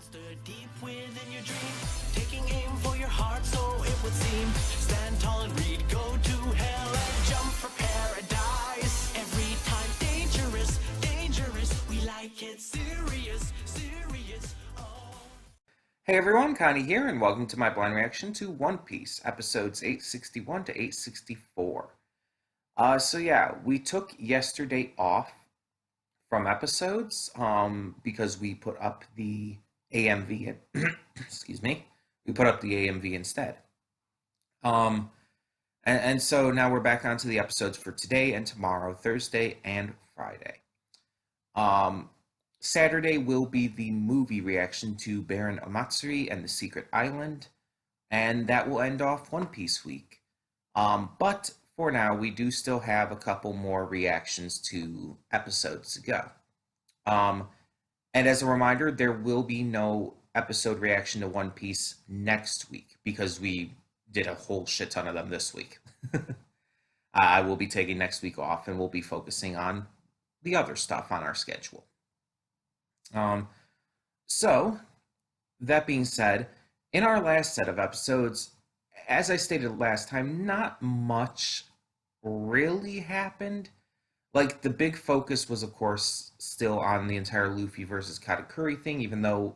stood deep within your dream, taking aim for your heart, so it would seem. Stand tall and read, go to hell and jump for paradise. Every time dangerous, dangerous, we like it serious, serious. Oh. Hey everyone, Connie here, and welcome to my blind reaction to One Piece, episodes 861 to 864. So yeah, we took yesterday off from episodes, because we put up the AMV, excuse me, we put up the AMV instead. Um, and so now we're back onto the episodes for today and tomorrow, Thursday and Friday. Um, Saturday will be the movie reaction to Baron Omatsuri and the Secret Island, and that will end off One Piece week. But for now, we do still have a couple more reactions to episodes to go. And as a reminder, there will be no episode reaction to One Piece next week because we did a whole shit ton of them this week. I will be taking next week off and we'll be focusing on the other stuff on our schedule. So, that being said, in our last set of episodes, as I stated last time, not much really happened. Like, the big focus was, of course, still on the entire Luffy versus Katakuri thing, even though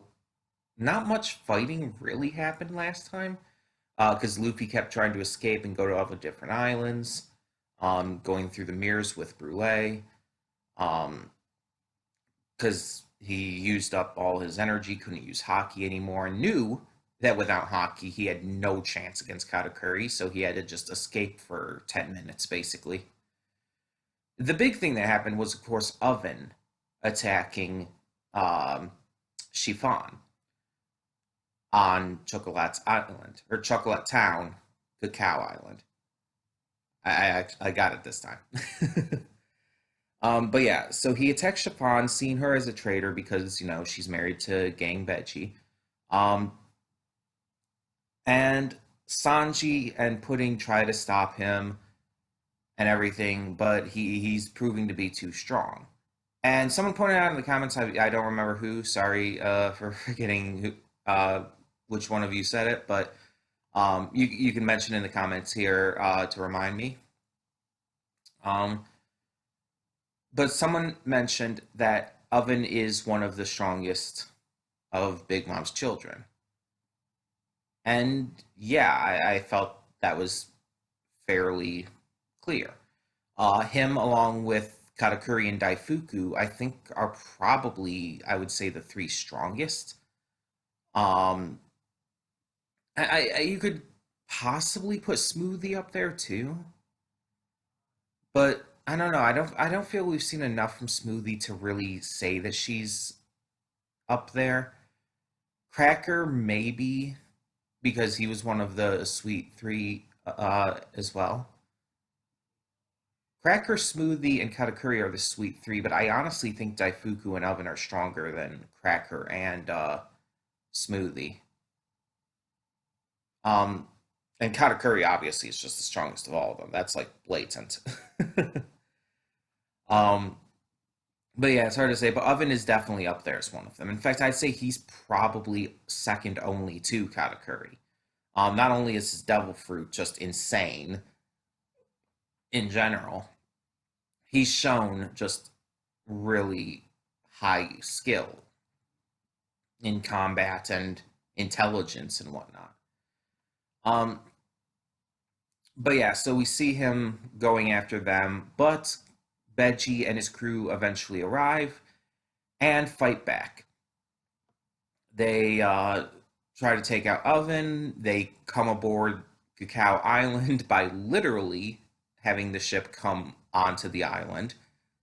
not much fighting really happened last time, because Luffy kept trying to escape and go to all the different islands, going through the mirrors with Brule, because he used up all his energy, couldn't use Haki anymore, and knew that without Haki he had no chance against Katakuri, so he had to just escape for 10 minutes, basically. The big thing that happened was, of course, Oven attacking Chiffon on Chocolat's Island, or Chocolate Town, Cacao Island. I got it this time. But yeah, so he attacks Chiffon, seeing her as a traitor because, she's married to Gang Veggie. And Sanji and Pudding try to stop him and everything, but he's proving to be too strong. And someone pointed out in the comments, I don't remember who, sorry for forgetting who, which one of you said it, but you can mention in the comments here to remind me. But someone mentioned that Oven is one of the strongest of Big Mom's children. And yeah, I felt that was fairly clear. Him, along with Katakuri and Daifuku, I think are probably, I would say, the three strongest. You could possibly put Smoothie up there too, but I don't know. I don't feel we've seen enough from Smoothie to really say that she's up there. Cracker, maybe, because he was one of the Sweet Three as well. Cracker, Smoothie, and Katakuri are the Sweet Three, but I honestly think Daifuku and Oven are stronger than Cracker and Smoothie. And Katakuri obviously is just the strongest of all of them. That's like blatant. um, but yeah, it's hard to say. But Oven is definitely up there as one of them. In fact, I'd say he's probably second only to Katakuri. Not only is his Devil Fruit just insane in general, he's shown just really high skill in combat and intelligence and whatnot. But yeah, so we see him going after them, but Veggie and his crew eventually arrive and fight back. They try to take out Oven. They come aboard Cacao Island by literally having the ship come onto the island,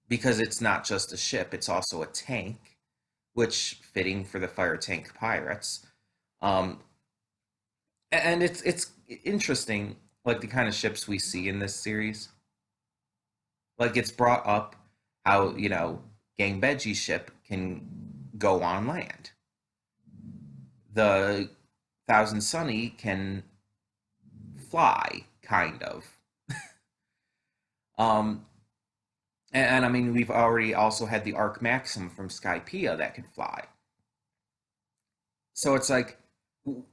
because it's not just a ship, it's also a tank, which fitting for the fire tank pirates. And it's interesting, like the kind of ships we see in this series. Like, it's brought up how, Gang Veggie's ship can go on land. The Thousand Sunny can fly, kind of. And I mean, we've already also had the Arc Maxim from Skypiea that could fly. So it's like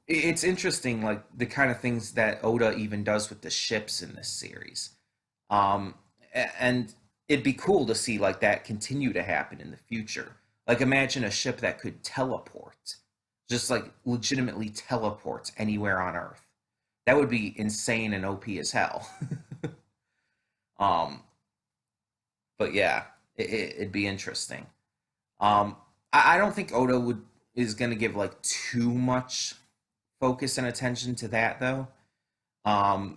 it's interesting, like the kind of things that Oda even does with the ships in this series. Um, and it'd be cool to see like that continue to happen in the future. Like imagine a ship that could teleport, just like legitimately teleport anywhere on Earth. That would be insane and OP as hell. um, but yeah, it'd be interesting. Um, I don't think Oda would is going to give like too much focus and attention to that though.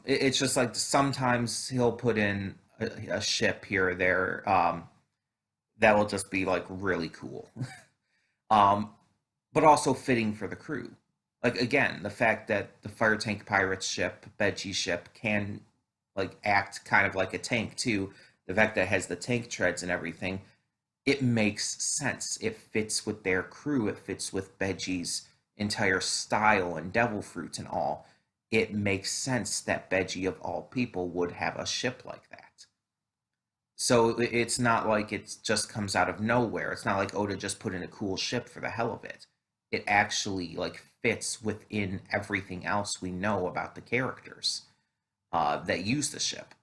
It's just like sometimes he'll put in a ship here or there that will just be like really cool, um, but also fitting for the crew. Like again, the fact that the fire tank pirates ship, Bechi ship, can like act kind of like a tank too. The fact that it has the tank treads and everything, it makes sense. It fits with their crew. It fits with Beji's entire style and devil fruit and all. It makes sense that Beji of all people would have a ship like that. So it's not like it just comes out of nowhere. It's not like Oda just put in a cool ship for the hell of it. It actually like fits within everything else we know about the characters that use the ship.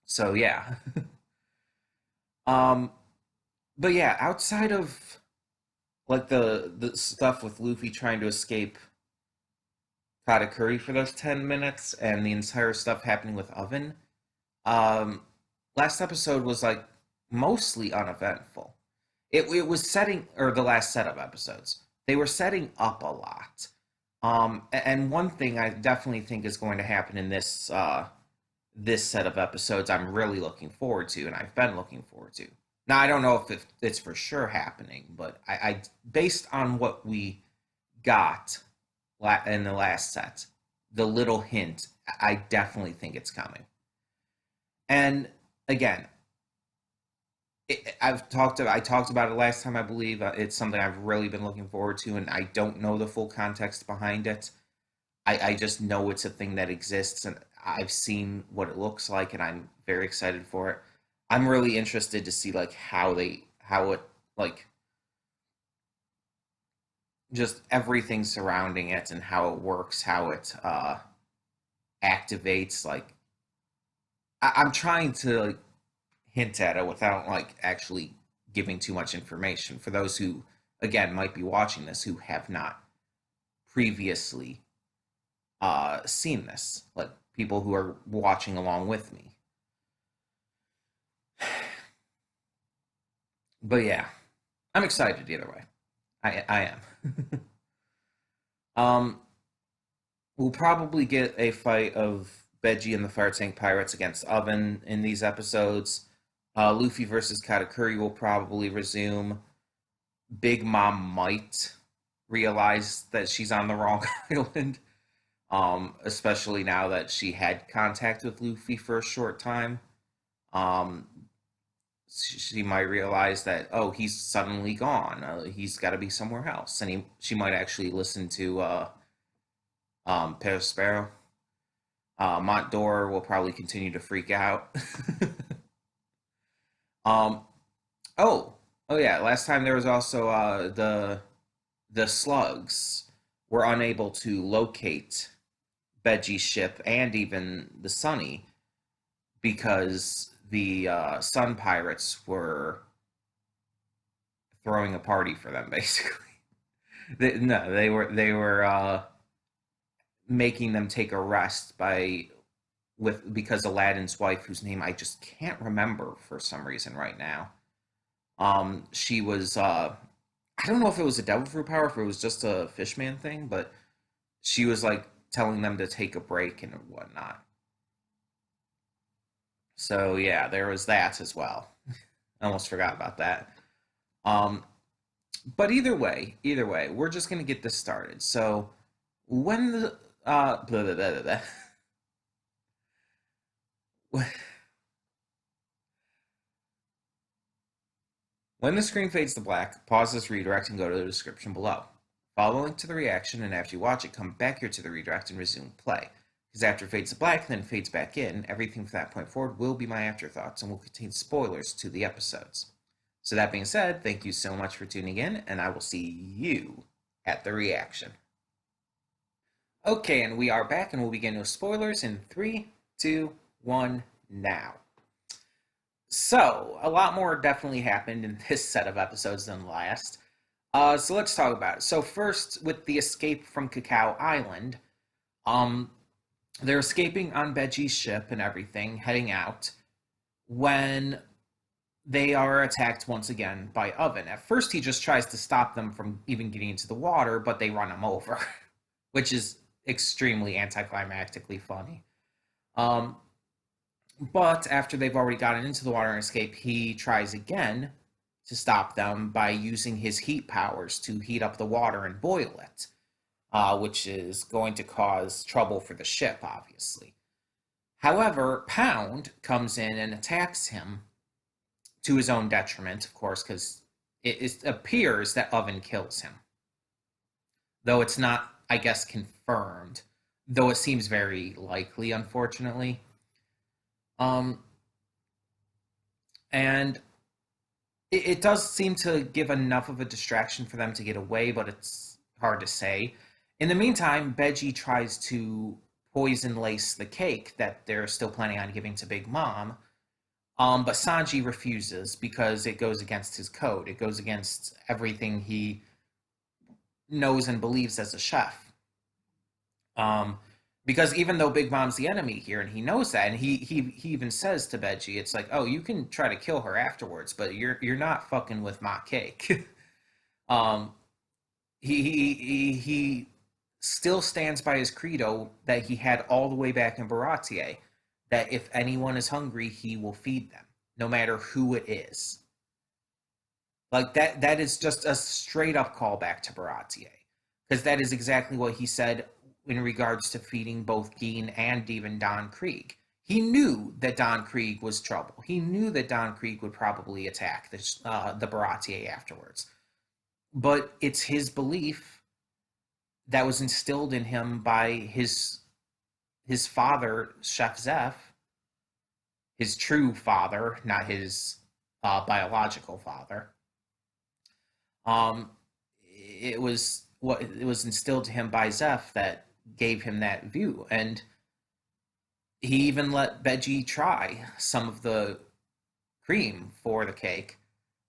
So yeah. um, but yeah, outside of like the stuff with Luffy trying to escape Katakuri for those 10 minutes and the entire stuff happening with Oven, um, last episode was like mostly uneventful. It was setting, or the last set of episodes, they were setting up a lot. And one thing I definitely think is going to happen in this set of episodes, I'm really looking forward to, and I've been looking forward to. Now I don't know if it's for sure happening, but I based on what we got in the last set, the little hint, I definitely think it's coming. And again, I talked about it last time, I believe. It's something I've really been looking forward to, and I don't know the full context behind it. I just know it's a thing that exists, and I've seen what it looks like, and I'm very excited for it. I'm really interested to see like how it like just everything surrounding it and how it works, how it activates. Like I'm trying to like hint at it without like actually giving too much information for those who again might be watching this who have not previously seen this, like people who are watching along with me. But yeah, I'm excited either way. I am. um, we'll probably get a fight of Beji and the Fire Tank Pirates against Oven in these episodes. Luffy versus Katakuri will probably resume. Big Mom might realize that she's on the wrong island, especially now that she had contact with Luffy for a short time. Um, she might realize that he's suddenly gone. He's got to be somewhere else, and she might actually listen to Perospero. Mont Dor will probably continue to freak out. um, oh, oh yeah. Last time there was also the slugs were unable to locate Beji's ship and even the Sunny because the Sun Pirates were throwing a party for them, basically. No, they were making them take a rest by with because Aladdin's wife, whose name I just can't remember for some reason right now. She was I don't know if it was a devil fruit power, if it was just a fishman thing, but she was like telling them to take a break and whatnot. So yeah, there was that as well. I almost forgot about that. Um, but either way, we're just gonna get this started. So when the blah, blah, blah, blah, blah. When the screen fades to black, pause this redirect and go to the description below. Follow the link to the reaction, and after you watch it, come back here to the redirect and resume play. Because after it fades to black, then fades back in, everything from that point forward will be my afterthoughts and will contain spoilers to the episodes. So that being said, thank you so much for tuning in, and I will see you at the reaction. Okay, and we are back, and we'll begin with spoilers in 3, 2, 1, now. So, a lot more definitely happened in this set of episodes than last. So let's talk about it. So first, with the escape from Cacao Island, um, they're escaping on Beggie's ship and everything, heading out, when they are attacked once again by Oven. At first, he just tries to stop them from even getting into the water, but they run him over, which is extremely anticlimactically funny. But after they've already gotten into the water and escape, he tries again to stop them by using his heat powers to heat up the water and boil it, which is going to cause trouble for the ship, obviously. However, Pound comes in and attacks him to his own detriment, of course, because it appears that Oven kills him. Though it's not, I guess, confirmed. Though it seems very likely, unfortunately. And it does seem to give enough of a distraction for them to get away, but it's hard to say. In the meantime, Beji tries to poison lace the cake that they're still planning on giving to Big Mom. But Sanji refuses because it goes against his code. It goes against everything he knows and believes as a chef. Because even though Big Mom's the enemy here, and he knows that, and he even says to Beji, it's like, oh, you can try to kill her afterwards, but you're not fucking with my cake. He still stands by his credo that he had all the way back in Baratier, that if anyone is hungry, he will feed them, no matter who it is. Like that is just a straight up callback to Baratier, because that is exactly what he said in regards to feeding both Geen and even Don Krieg. He knew that Don Krieg was trouble. He knew that Don Krieg would probably attack the Baratier afterwards. But it's his belief that was instilled in him by his father, Chef Zeph, his true father, not his biological father. It was instilled to him by Zeph that gave him that view, and he even let Beji try some of the cream for the cake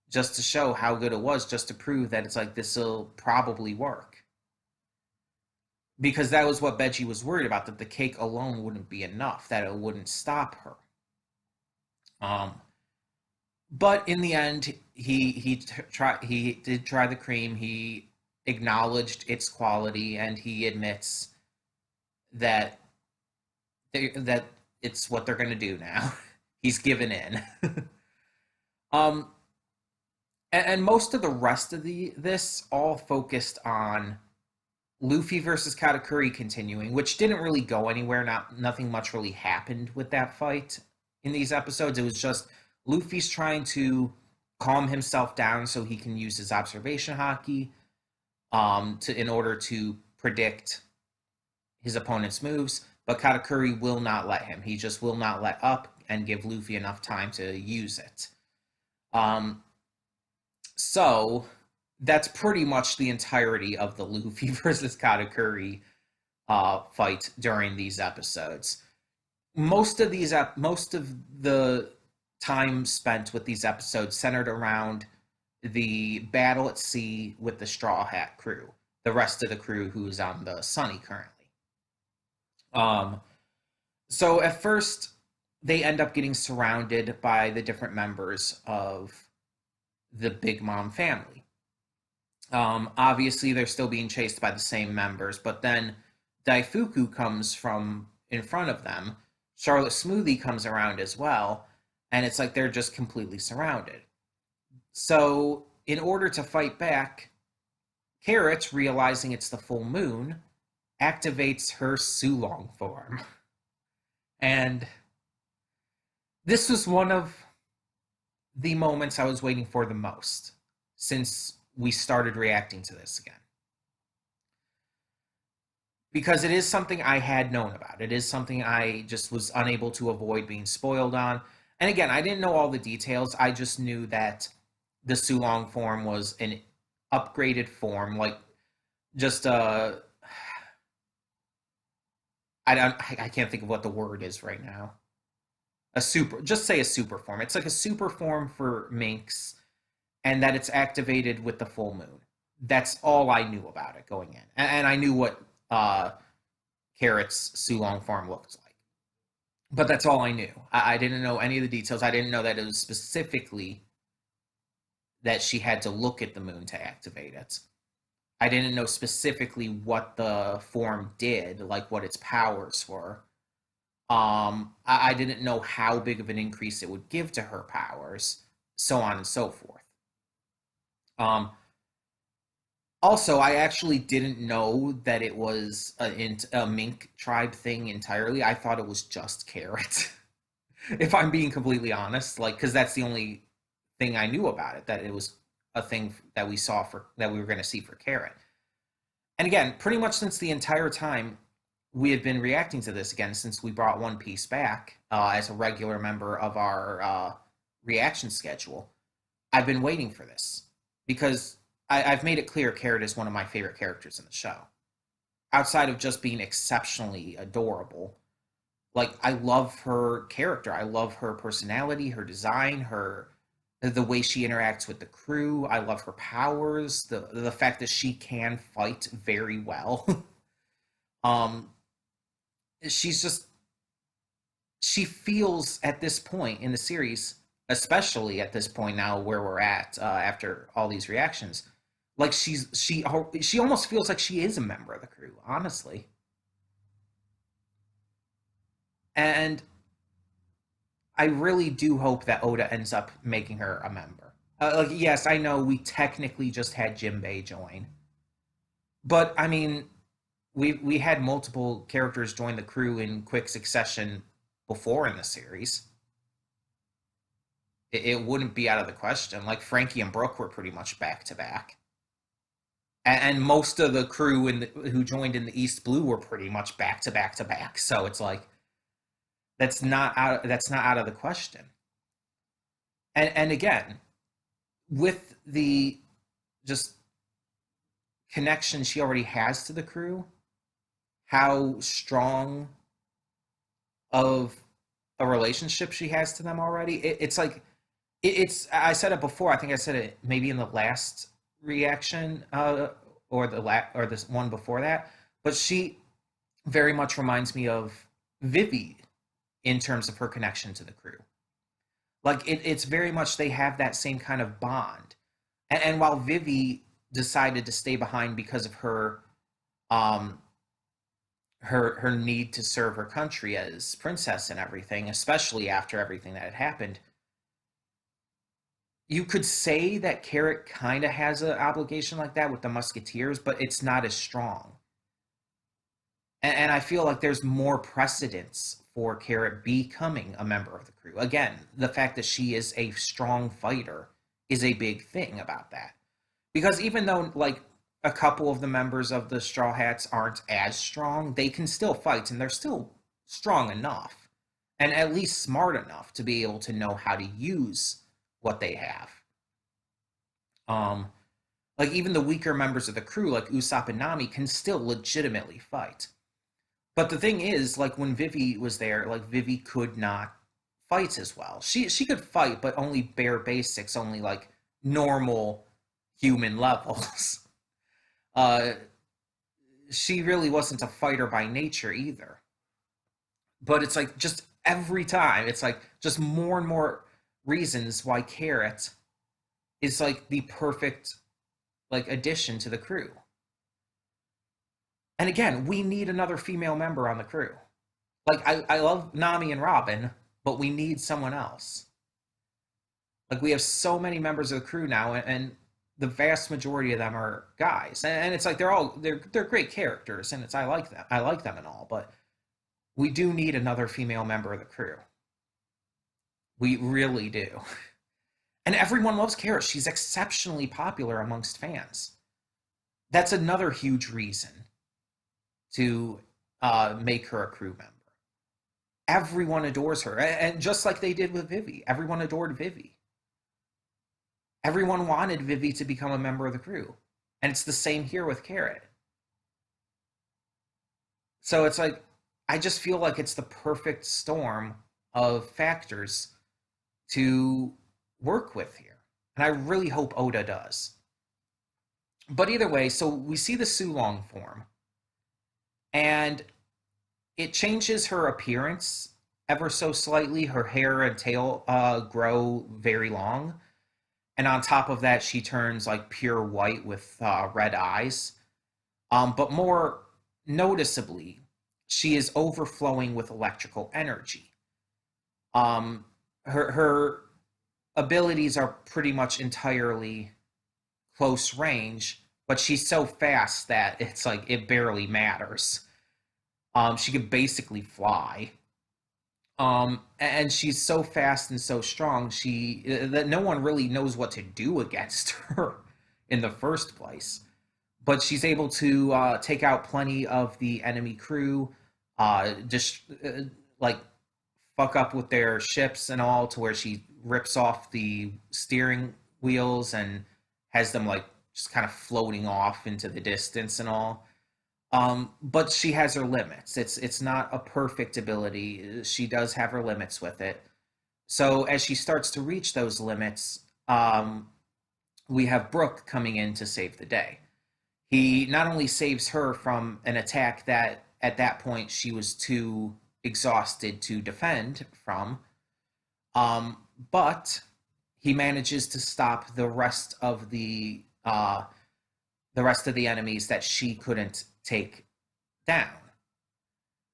just to show how good it was, just to prove that it's like, this will probably work. Because that was what Beji was worried about, that the cake alone wouldn't be enough, that it wouldn't stop her. But in the end, he did try the cream. He acknowledged its quality, and he admits that that it's what they're going to do now. He's given in. And most of the rest of this all focused on Luffy versus Katakuri continuing, which didn't really go anywhere. Nothing much really happened with that fight in these episodes. It was just Luffy's trying to calm himself down so he can use his observation haki in order to predict his opponent's moves, but Katakuri will not let him. He just will not let up and give Luffy enough time to use it. So that's pretty much the entirety of the Luffy versus Katakuri fight during these episodes. Most of the time spent with these episodes centered around the battle at sea with the Straw Hat crew, the rest of the crew who's on the Sunny currently. So at first, they end up getting surrounded by the different members of the Big Mom family. Obviously, they're still being chased by the same members, but then Daifuku comes from in front of them. Charlotte Smoothie comes around as well, and it's like they're just completely surrounded. So, in order to fight back, Carrot, realizing it's the full moon, activates her Sulong form. And this was one of the moments I was waiting for the most since we started reacting to this again. Because it is something I had known about. It is something I just was unable to avoid being spoiled on. And again, I didn't know all the details. I just knew that the Sulong form was an upgraded form, like just I can't think of what the word is right now. A super, just say a super form. It's like a super form for minks, and that it's activated with the full moon. That's all I knew about it going in, and I knew what Carrot's Sulong form looked like, but that's all I knew. I didn't know any of the details. I didn't know that it was specifically that she had to look at the moon to activate it. I didn't know specifically what the form did, like what its powers were. I didn't know how big of an increase it would give to her powers, so on and so forth. Um, Also, I actually didn't know that it was a mink tribe thing entirely. I thought it was just Carrot, if I'm being completely honest. Like, because that's the only thing I knew about it, that it was a thing that we saw for that we were going to see for Carrot. And again, pretty much since the entire time we have been reacting to this again, since we brought One Piece back as a regular member of our reaction schedule, I've been waiting for this because I've made it clear Carrot is one of my favorite characters in the show. Outside of just being exceptionally adorable, like I love her character. I love her personality, her design, her the way she interacts with the crew. I love her powers, the fact that she can fight very well. um, she's just she feels at this point in the series, especially at this point now where we're at after all these reactions, like she almost feels like she is a member of the crew, honestly. And I really do hope that Oda ends up making her a member. Like, yes, I know we technically just had Jimbei join, but I mean, we had multiple characters join the crew in quick succession before in the series. It wouldn't be out of the question. Like Frankie and Brooke were pretty much back to back, and most of the crew who joined in the East Blue were pretty much back to back to back. So it's like that's not out of the question. And again, with the just connection she already has to the crew, how strong of a relationship she has to them already, it's like it's I said it before. I think I said it maybe in the last reaction or this one before that. But she very much reminds me of Vivi in terms of her connection to the crew. Like it's very much they have that same kind of bond. And while Vivi decided to stay behind because of um, her need to serve her country as princess and everything, especially after everything that had happened, you could say that Carrot kind of has an obligation like that with the Musketeers, but it's not as strong. And I feel like there's more precedence for Carrot becoming a member of the crew. Again, the fact that she is a strong fighter is a big thing about that. Because even though, like, a couple of the members of the Straw Hats aren't as strong, they can still fight and they're still strong enough and at least smart enough to be able to know how to use what they have. Um, like even the weaker members of the crew, like Usopp and Nami, can still legitimately fight. But the thing is, like when Vivi was there, like Vivi could not fight as well. She could fight, but only bare basics, only like normal human levels. Uh, she really wasn't a fighter by nature either. But it's like just every time, it's like just more and more reasons why Carrot is like the perfect like addition to the crew. And again, we need another female member on the crew. Like I love Nami and Robin, but we need someone else. Like we have so many members of the crew now, and the vast majority of them are guys, and it's like they're great characters, and it's I like them and all, but we do need another female member of the crew. We really do. And everyone loves Carrot. She's exceptionally popular amongst fans. That's another huge reason to make her a crew member. Everyone adores her, and just like they did with Vivi, everyone adored Vivi. Everyone wanted Vivi to become a member of the crew, and it's the same here with Carrot. So it's like I just feel like it's the perfect storm of factors to work with here. And I really hope Oda does. But either way, so we see the Sulong form, and it changes her appearance ever so slightly. Her hair and tail grow very long. And on top of that, she turns like pure white with red eyes. But more noticeably, she is overflowing with electrical energy. Um, her abilities are pretty much entirely close range, but she's so fast that it's like it barely matters. She can basically fly. And she's so fast and so strong, she that no one really knows what to do against her in the first place. But she's able to take out plenty of the enemy crew, just like fuck up with their ships and all, to where she rips off the steering wheels and has them like just kind of floating off into the distance and all. But she has her limits. It's not a perfect ability. She does have her limits with it. So as she starts to reach those limits, we have Brooke coming in to save the day. He not only saves her from an attack that at that point she was too exhausted to defend from, um, but he manages to stop the rest of the enemies that she couldn't take down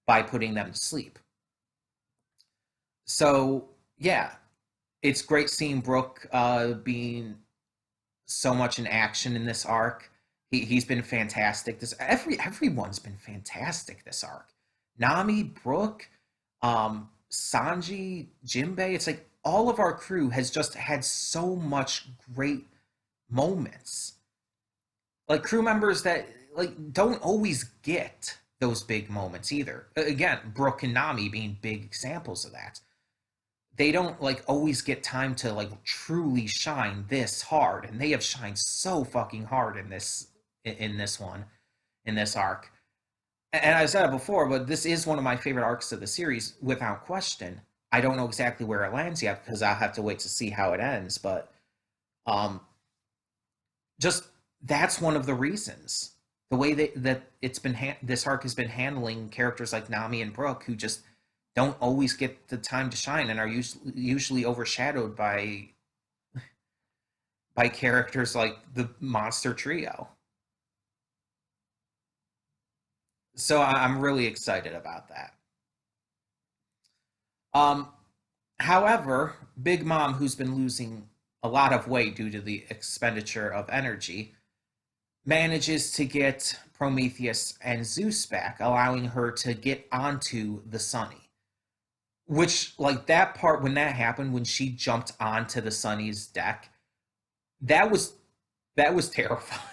by putting them to sleep. So yeah, it's great seeing Brooke being so much in action in this arc. He's been fantastic. Everyone's been fantastic this arc. Nami, Brooke, Sanji, Jinbei. It's like all of our crew has just had so much great moments. Like crew members that like don't always get those big moments either. Again, Brooke and Nami being big examples of that. They don't like always get time to like truly shine this hard, and they have shined so fucking hard in this one, in this arc. And I said it before, but this is one of my favorite arcs of the series without question. I don't know exactly where it lands yet because I'll have to wait to see how it ends, but um just that's one of the reasons. The way that this arc has been handling characters like Nami and Brooke, who just don't always get the time to shine and are usually overshadowed by characters like the monster trio. So I'm really excited about that. Um, However, Big Mom, who's been losing a lot of weight due to the expenditure of energy, manages to get Prometheus and Zeus back, allowing her to get onto the Sunny. Which, like that part when that happened, when she jumped onto the Sunny's deck, that was that was terrifying.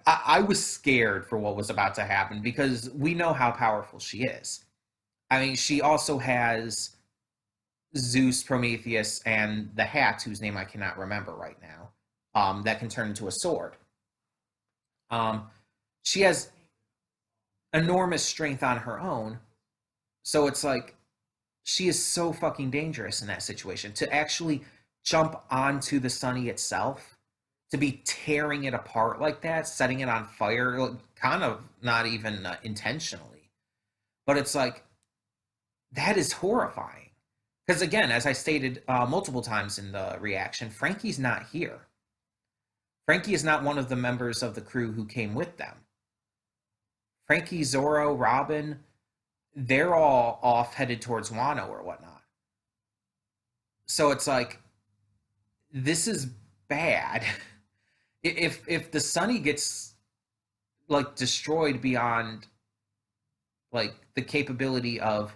I was scared for what was about to happen because we know how powerful she is. I mean, she also has Zeus, Prometheus, and the Hat, whose name I cannot remember right now, that can turn into a sword. Um, she has enormous strength on her own, so it's like she is so fucking dangerous in that situation. To actually jump onto the Sunny itself, to be tearing it apart like that, setting it on fire, like, kind of not even intentionally, but it's like that is horrifying. Because again, as I stated multiple times in the reaction, Frankie's not here. Frankie is not one of the members of the crew who came with them. Frankie, Zoro, Robin, they're all off headed towards Wano or whatnot. So it's like this is bad. If the Sunny gets like destroyed beyond like the capability of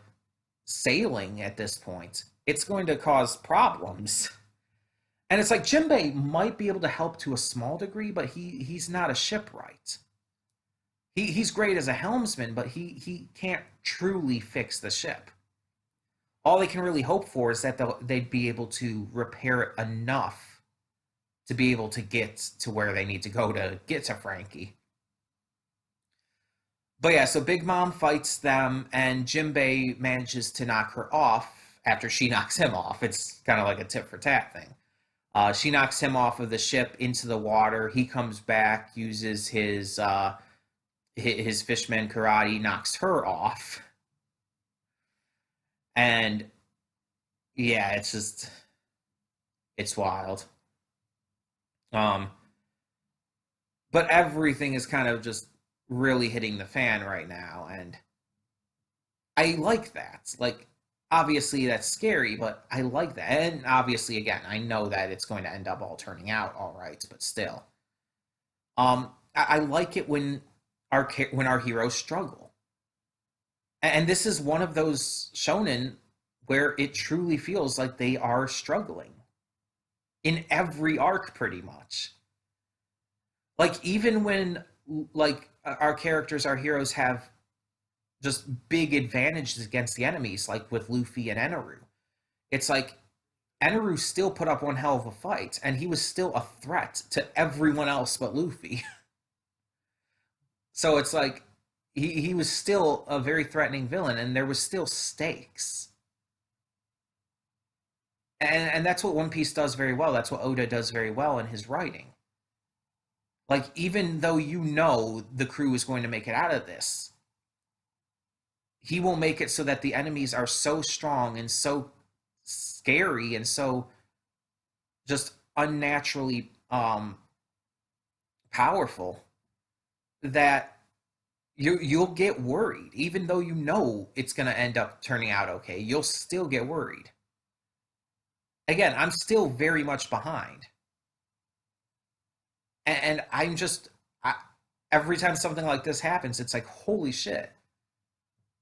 sailing at this point, it's going to cause problems. And it's like Jinbei might be able to help to a small degree, but he's not a shipwright. He's great as a helmsman, but he can't truly fix the ship. All they can really hope for is that they'd be able to repair it enough to be able to get to where they need to go to get to Frankie. But yeah, so Big Mom fights them, and Jimbei manages to knock her off after she knocks him off. It's kind of like a tit for tat thing. She knocks him off of the ship into the water. He comes back, uses his fishman karate, knocks her off, and yeah, it's wild. Um, but everything is kind of just really hitting the fan right now, and I like that. Like, obviously that's scary, but I like that. And obviously, again, I know that it's going to end up all turning out all right, but still, I like it when our heroes struggle, and this is one of those shonen where it truly feels like they are struggling in every arc, pretty much. Like even when like our characters, our heroes have just big advantages against the enemies, like with Luffy and Eneru. It's like Eneru still put up one hell of a fight, and he was still a threat to everyone else but Luffy. So it's like he was still a very threatening villain, and there was still stakes. And that's what One Piece does very well. That's what Oda does very well in his writing. Like even though you know the crew is going to make it out of this, he will make it so that the enemies are so strong and so scary and so just unnaturally powerful that you'll get worried even though you know it's going to end up turning out okay. You'll still get worried. Again, I'm still very much behind, and I'm just every time something like this happens, it's like holy shit.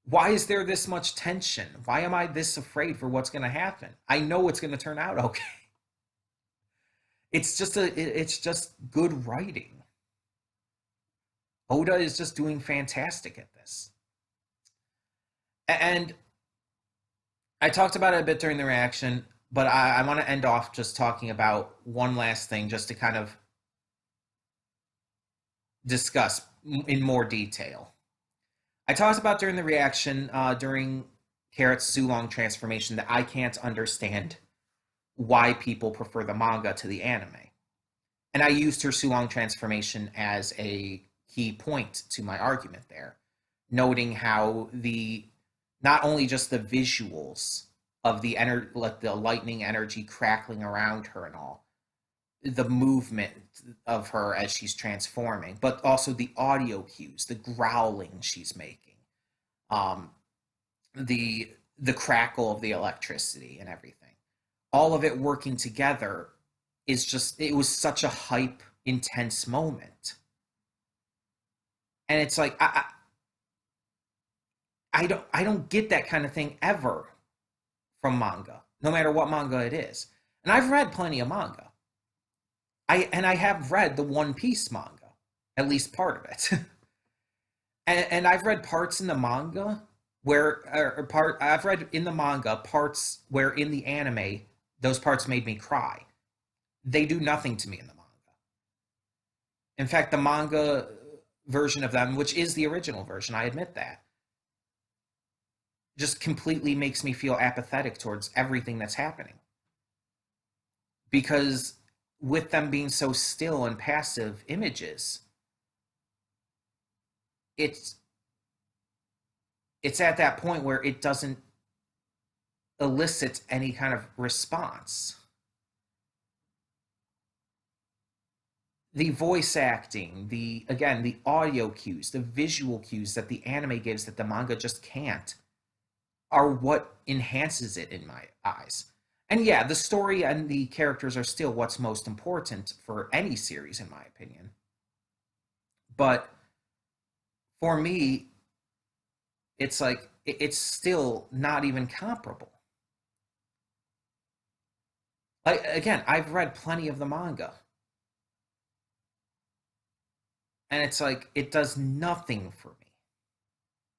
Why is there this much tension? Why am I this afraid for what's going to happen? I know it's going to turn out okay. It's just good writing. Oda is just doing fantastic at this. And I talked about it a bit during the reaction, but I want to end off just talking about one last thing just to kind of discuss in more detail. I talked about during the reaction, during Carrot's Sulong transformation, that I can't understand why people prefer the manga to the anime. And I used her Sulong transformation as a key point to my argument there, noting how the not only just the visuals of like the lightning energy crackling around her and all, the movement of her as she's transforming, but also the audio cues, the growling she's making, um, the crackle of the electricity and everything. All of it working together is just it was such a hype, intense moment. And it's like I don't get that kind of thing ever from manga, no matter what manga it is. And I've read plenty of manga. I have read the One Piece manga, at least part of it. And I've read parts in the manga where or part I've read in the manga parts where in the anime those parts made me cry. They do nothing to me in the manga. In fact, the manga version of them, which is the original version, I admit that, just completely makes me feel apathetic towards everything that's happening. Because with them being so still and passive images, it's it's at that point where it doesn't elicit any kind of response. The voice acting, the again, the audio cues, the visual cues that the anime gives that the manga just can't are what enhances it in my eyes. And yeah, the story and the characters are still what's most important for any series, in my opinion. But for me, it's like it's still not even comparable. Like again, I've read plenty of the manga, and it's like it does nothing for me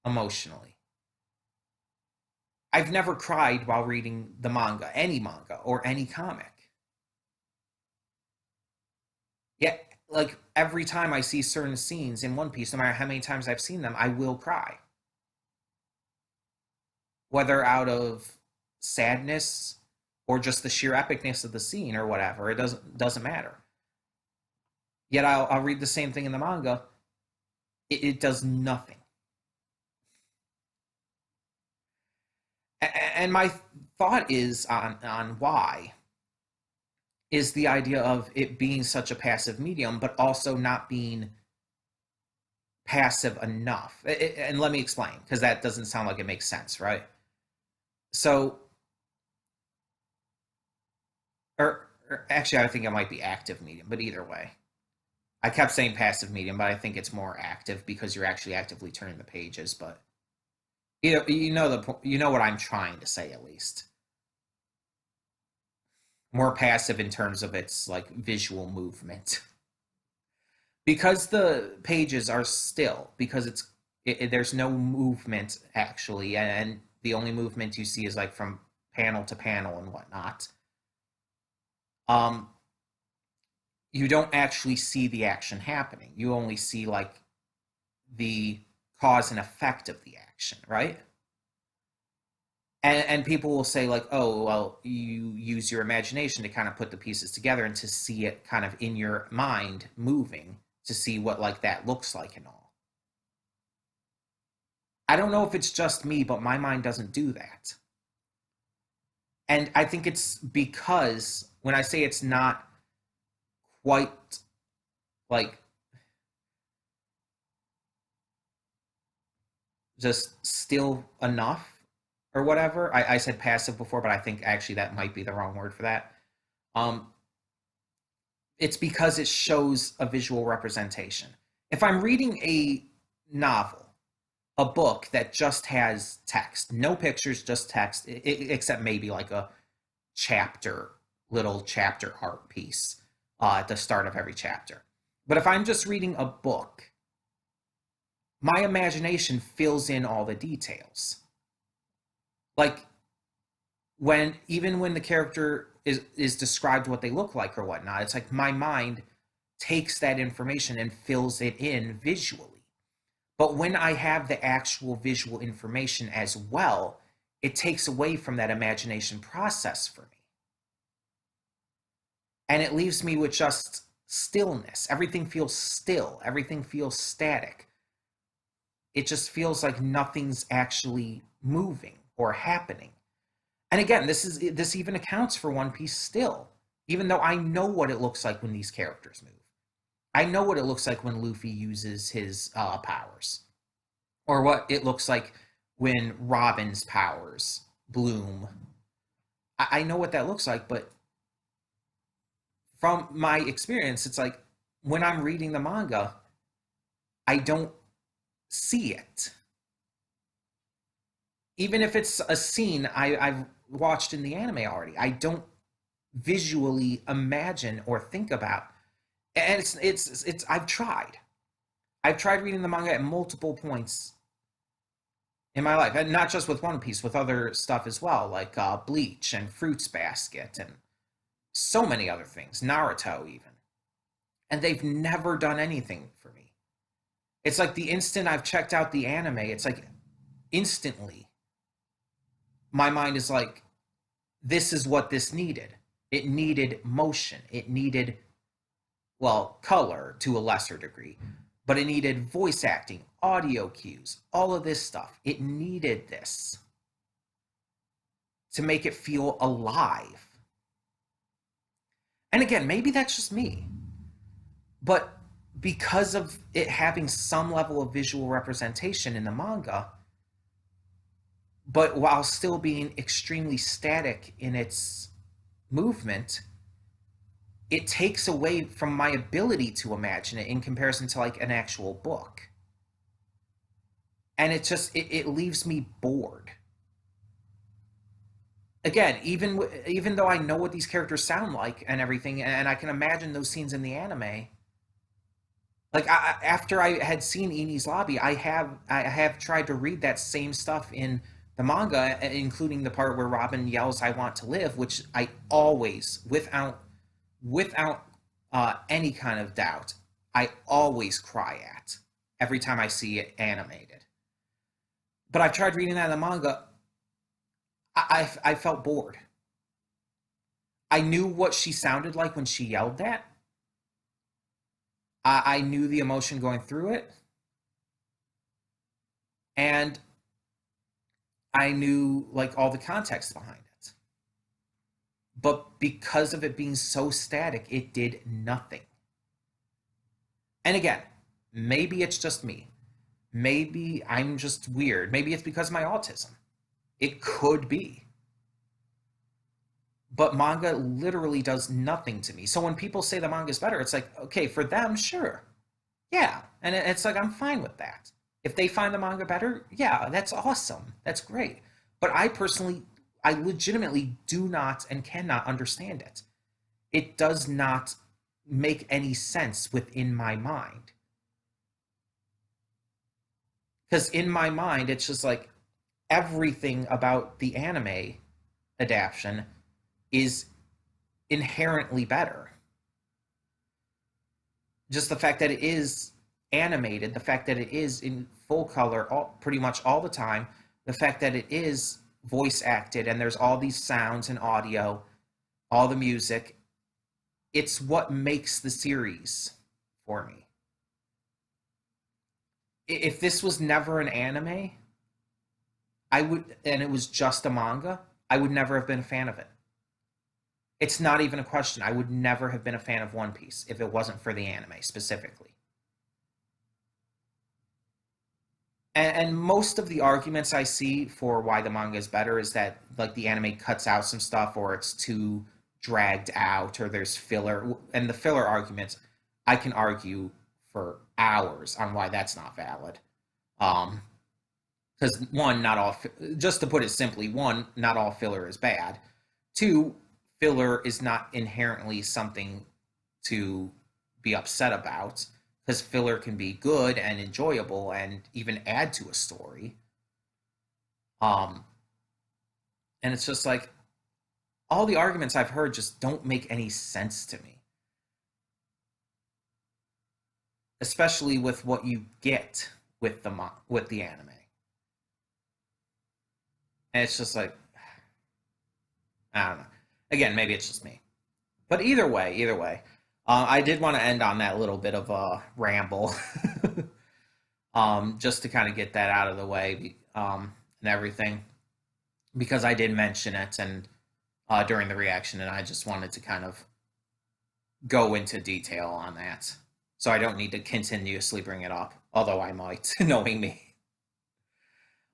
emotionally. I've never cried while reading the manga or any comic. Yeah, like every time I see certain scenes in One Piece, no matter how many times I've seen them, I will cry. Whether out of sadness or just the sheer epicness of the scene or whatever, it doesn't matter. Yet I'll read the same thing in the manga. It does nothing. And my thought is on why is the idea of it being such a passive medium, but also not being passive enough. And let me explain, because that doesn't sound like it makes sense, right? So, or actually, I think it might be active medium, but either way, I kept saying passive medium, but I think it's more active because you're actually actively turning the pages. But you know what I'm trying to say at least. More passive in terms of its like visual movement. Because the pages are still, because there's no movement actually, and the only movement you see is like from panel to panel and whatnot. um you don't actually see the action happening. You only see like the cause and effect of the action, right? And people will say like, oh well, you use your imagination to kind of put the pieces together and to see it kind of in your mind moving, to see what like that looks like and all. I don't know if it's just me, but my mind doesn't do that. And I think it's because when I say it's not quite like just still enough or whatever. I said passive before, but I think actually that might be the wrong word for that. Um, it's because it shows a visual representation. If I'm reading a novel, a book that just has text, no pictures, just text, except maybe like a chapter, little chapter art piece at the start of every chapter. But if I'm just reading a book, my imagination fills in all the details. Like even when the character is described what they look like or whatnot, it's like my mind takes that information and fills it in visually. But when I have the actual visual information as well, it takes away from that imagination process for me. And it leaves me with just stillness. Everything feels still, everything feels static. It just feels like nothing's actually moving or happening. And again, this even accounts for One Piece still, even though I know what it looks like when these characters move. I know what it looks like when Luffy uses his powers, or what it looks like when Robin's powers bloom. I know what that looks like, but from my experience, it's like when I'm reading the manga, I don't see it. Even if it's a scene I've watched in the anime already, I don't visually imagine or think about. And it's I've tried. I've tried reading the manga at multiple points in my life, and not just with One Piece, with other stuff as well, like Bleach and Fruits Basket and so many other things, Naruto even. And they've never done anything for me. It's like the instant I've checked out the anime, it's like instantly my mind is like, this is what this needed. It needed motion. It needed, well, color to a lesser degree, but it needed voice acting, audio cues, all of this stuff. It needed this to make it feel alive. And again, maybe that's just me, but because of it having some level of visual representation in the manga, but while still being extremely static in its movement, it takes away from my ability to imagine it in comparison to like an actual book. And it leaves me bored. Again, even though I know what these characters sound like and everything, and I can imagine those scenes in the anime, like after I had seen Eni's Lobby, I have tried to read that same stuff in the manga, including the part where Robin yells "I want to live," which I always, without any kind of doubt, I always cry at every time I see it animated. But I've tried reading that in the manga. I felt bored. I knew what she sounded like when she yelled that. I knew the emotion going through it. And I knew like all the context behind it. But because of it being so static, it did nothing. And again, maybe it's just me. Maybe I'm just weird. Maybe it's because of my autism. It could be. But manga literally does nothing to me. So when people say the manga is better, it's like, okay, for them, sure. Yeah. And it's like, I'm fine with that. If they find the manga better, yeah, that's awesome. That's great. But I legitimately do not and cannot understand it. It does not make any sense within my mind. Because in my mind, it's just like everything about the anime adaptation is inherently better. Just the fact that it is animated, the fact that it is in full color pretty much all the time, the fact that it is voice acted and there's all these sounds and audio, all the music, it's what makes the series for me. If this was never an anime, and it was just a manga, I would never have been a fan of it. It's not even a question. I would never have been a fan of One Piece if it wasn't for the anime specifically. And most of the arguments I see for why the manga is better is that like the anime cuts out some stuff or it's too dragged out or there's filler. And the filler arguments, I can argue for hours on why that's not valid. Because one, not all, just to put it simply, one, not all filler is bad. Two, filler is not inherently something to be upset about because filler can be good and enjoyable and even add to a story. Um, and it's just like all the arguments I've heard just don't make any sense to me, especially with what you get with the anime. And it's just like I don't know. Again, maybe it's just me. But either way, I did want to end on that little bit of a ramble, just to kind of get that out of the way, and everything, because I did mention it and during the reaction, and I just wanted to kind of go into detail on that, so I don't need to continuously bring it up, although I might, knowing me.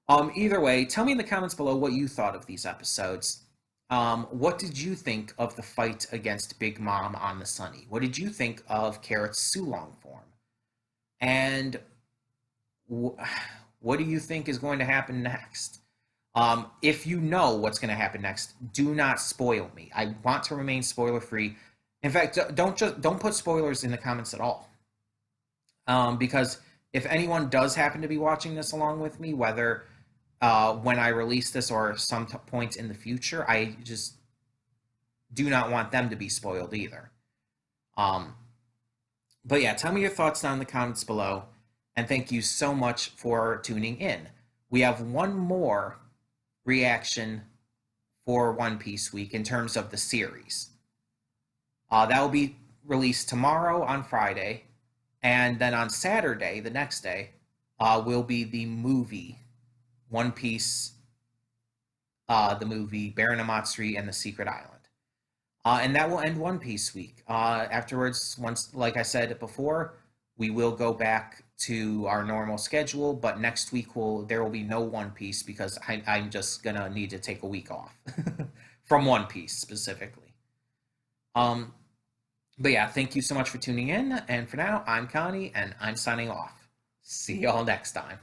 Either way, tell me in the comments below what you thought of these episodes. What did you think of the fight against Big Mom on the Sunny? What did you think of Carrot's Sulong form? And what do you think is going to happen next? If you know what's going to happen next, do not spoil me. I want to remain spoiler free. In fact, don't put spoilers in the comments at all. Because if anyone does happen to be watching this along with me, whether when I release this or some point in the future, I just do not want them to be spoiled either. But yeah, tell me your thoughts down in the comments below, and thank you so much for tuning in. We have one more reaction for One Piece week in terms of the series. That will be released tomorrow on Friday, and then on Saturday, the next day, will be the movie One Piece, the movie Baron Amatsuri and the Secret Island. And that will end One Piece week. Afterwards, once, like I said before, we will go back to our normal schedule, but next week there will be no One Piece because I'm just gonna need to take a week off from One Piece specifically. But yeah, thank you so much for tuning in, and for now, I'm Connie, and I'm signing off. See y'all next time.